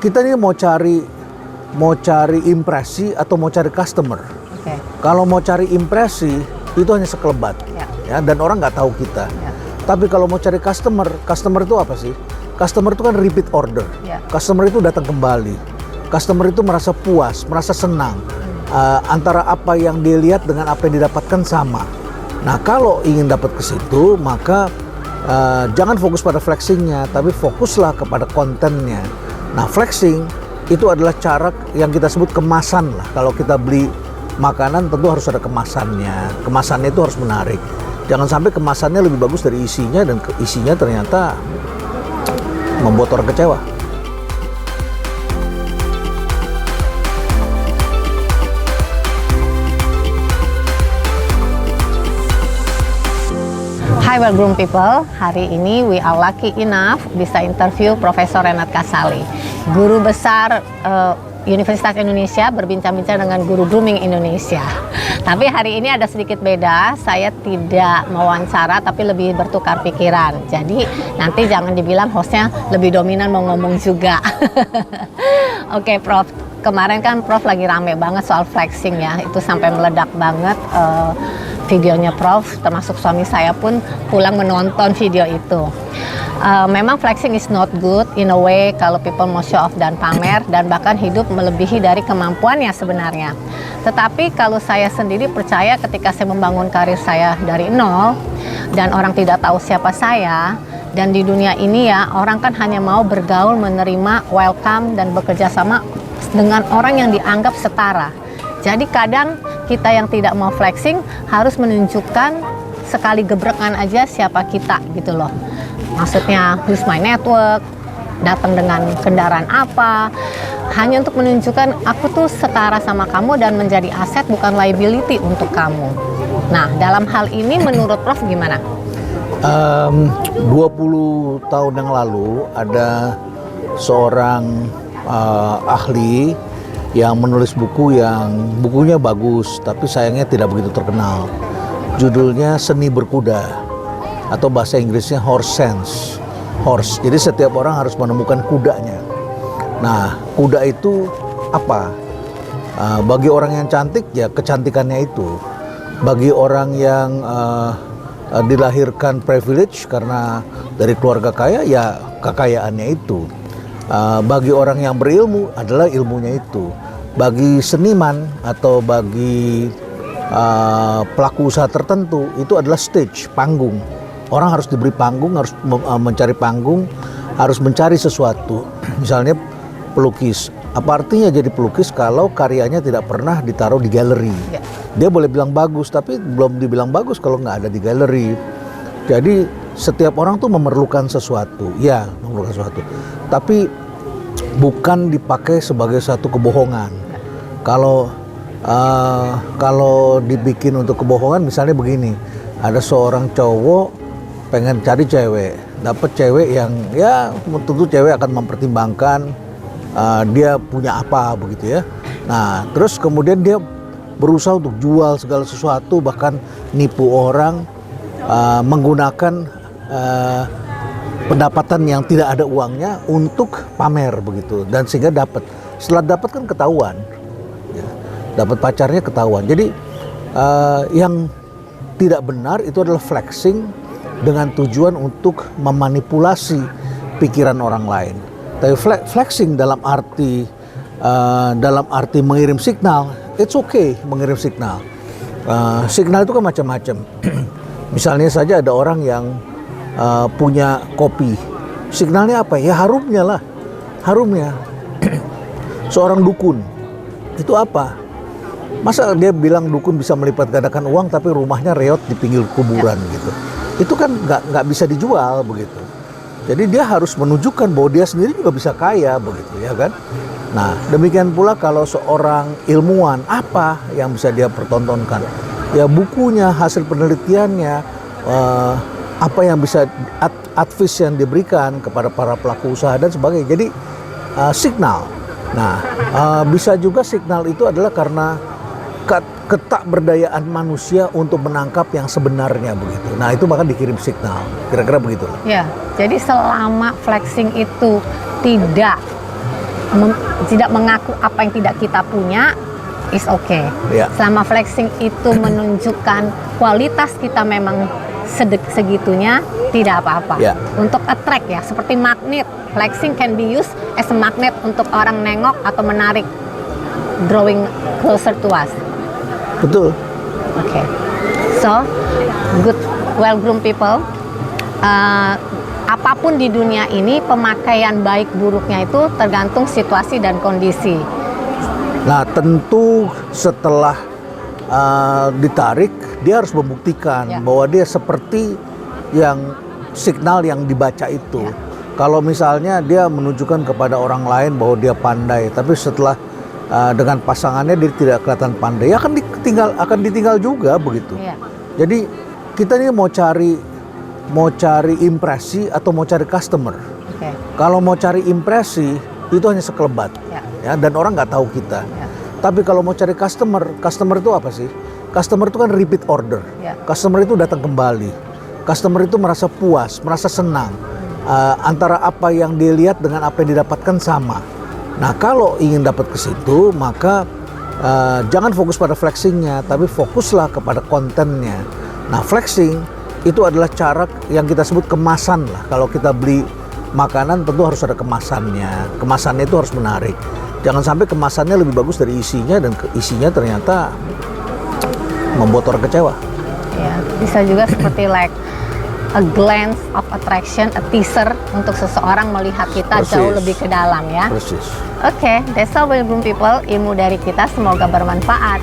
kita ini mau cari impresi atau mau cari customer. Kalau mau cari impresi itu hanya sekelebat, ya, dan orang nggak tahu kita. Tapi kalau mau cari customer itu apa sih? Customer itu kan repeat order. Customer itu datang kembali. Customer itu merasa puas, merasa senang. Antara apa yang dia lihat dengan apa yang didapatkan sama. Nah, kalau ingin dapat ke situ, maka jangan fokus pada flexingnya, tapi fokuslah kepada kontennya. Nah, flexing itu adalah cara yang kita sebut kemasan lah. Kalau kita beli makanan tentu harus ada kemasannya. Kemasannya itu harus menarik. Jangan sampai kemasannya lebih bagus dari isinya dan isinya ternyata membuat orang kecewa. Hi Well-Groomed People, hari ini we are lucky enough bisa interview Profesor Renat Kasali, guru besar Universitas Indonesia, berbincang-bincang dengan guru grooming Indonesia. Tapi hari ini ada sedikit beda, saya tidak mewawancara tapi lebih bertukar pikiran. Jadi nanti jangan dibilang hostnya lebih dominan mau ngomong juga. Oke, Prof, kemarin kan Prof lagi rame banget soal flexing ya, itu sampai meledak banget. Videonya Prof, termasuk suami saya pun pulang menonton video itu. Memang flexing is not good in a way kalau people mau show off dan pamer dan bahkan hidup melebihi dari kemampuannya sebenarnya. Tetapi kalau saya sendiri percaya ketika saya membangun karir saya dari nol dan orang tidak tahu siapa saya, dan di dunia ini ya orang kan hanya mau bergaul, menerima, welcome dan bekerja sama dengan orang yang dianggap setara. Jadi kadang kita yang tidak mau flexing harus menunjukkan sekali gebrekan aja siapa kita gitu loh. Maksudnya who's my network, datang dengan kendaraan apa, hanya untuk menunjukkan aku tuh setara sama kamu dan menjadi aset bukan liability untuk kamu. Nah, dalam hal ini menurut Prof gimana? 20 tahun yang lalu ada seorang ahli yang menulis buku yang bukunya bagus tapi sayangnya tidak begitu terkenal. Judulnya Seni Berkuda atau bahasa Inggrisnya Horse Sense. Horse. Jadi setiap orang harus menemukan kudanya. Nah, kuda itu apa? Bagi orang yang cantik ya kecantikannya itu. Bagi orang yang dilahirkan privilege karena dari keluarga kaya ya kekayaannya itu. Bagi orang yang berilmu adalah ilmunya itu. Bagi seniman atau bagi pelaku usaha tertentu itu adalah stage, panggung. Orang harus diberi panggung, harus mencari panggung, harus mencari sesuatu. Misalnya pelukis. Apa artinya jadi pelukis kalau karyanya tidak pernah ditaruh di galeri? Dia boleh bilang bagus, tapi belum dibilang bagus kalau nggak ada di galeri. Jadi setiap orang tuh memerlukan sesuatu, ya memerlukan sesuatu. Tapi bukan dipakai sebagai satu kebohongan. Kalau dibikin untuk kebohongan, misalnya begini, ada seorang cowok pengen cari cewek, dapat cewek yang ya tentu cewek akan mempertimbangkan dia punya apa begitu ya. Nah, terus kemudian dia berusaha untuk jual segala sesuatu, bahkan nipu orang menggunakan pendapatan yang tidak ada uangnya untuk pamer begitu, dan sehingga dapat. Setelah dapat kan ketahuan, ya, dapat pacarnya ketahuan. Jadi yang tidak benar itu adalah flexing dengan tujuan untuk memanipulasi pikiran orang lain. Tapi flexing dalam arti mengirim signal, it's okay mengirim signal. Signal itu kan macam-macam. Misalnya saja ada orang yang punya kopi, signalnya apa? Ya harumnya lah, harumnya. Seorang dukun, itu apa? Masa dia bilang dukun bisa melipat gandakan uang tapi rumahnya reot di pinggir kuburan gitu? Itu kan nggak bisa dijual begitu. Jadi dia harus menunjukkan bahwa dia sendiri juga bisa kaya begitu ya kan? Nah, demikian pula kalau seorang ilmuwan, apa yang bisa dia pertontonkan? Ya bukunya, hasil penelitiannya, apa yang bisa advice yang diberikan kepada para pelaku usaha dan sebagainya. Jadi signal. Nah, bisa juga signal itu adalah karena ketakberdayaan manusia untuk menangkap yang sebenarnya begitu. Nah, itu maka dikirim signal. Kira-kira begitu. Ya, jadi selama flexing itu tidak tidak mengaku apa yang tidak kita punya, is okay. Ya. Selama flexing itu menunjukkan kualitas kita memang segitunya, tidak apa-apa. Ya. Untuk attract ya, seperti magnet. Flexing can be used as a magnet untuk orang nengok atau menarik, drawing closer to us. Betul. Okay. So, good, well-groomed people. Apapun di dunia ini, pemakaian baik buruknya itu tergantung situasi dan kondisi. Nah, tentu setelah ditarik, dia harus membuktikan Ya. bahwa dia seperti yang signal yang dibaca itu. Ya. Kalau misalnya dia menunjukkan kepada orang lain bahwa dia pandai, tapi setelah dengan pasangannya dia tidak kelihatan pandai, ya akan ditinggal juga begitu. Ya. Jadi kita ini mau cari impresi atau mau cari customer. Okay. Kalau mau cari impresi itu hanya sekelebat, Ya. ya, dan orang nggak tahu kita. Ya. Tapi kalau mau cari customer itu apa sih? Customer itu kan repeat order. Ya. Customer itu datang kembali. Customer itu merasa puas, merasa senang. Antara apa yang dia lihat dengan apa yang didapatkan sama. Nah, kalau ingin dapat ke situ, maka jangan fokus pada flexingnya, tapi fokuslah kepada kontennya. Nah, flexing itu adalah cara yang kita sebut kemasan lah. Kalau kita beli makanan tentu harus ada kemasannya. Kemasannya itu harus menarik. Jangan sampai kemasannya lebih bagus dari isinya dan isinya ternyata membuat orang kecewa. Ya, bisa juga seperti like a glance of attraction, a teaser untuk seseorang melihat kita Persis. jauh lebih ke dalam ya. Persis. Oke, that's all well-groomed people. Ilmu dari kita semoga bermanfaat.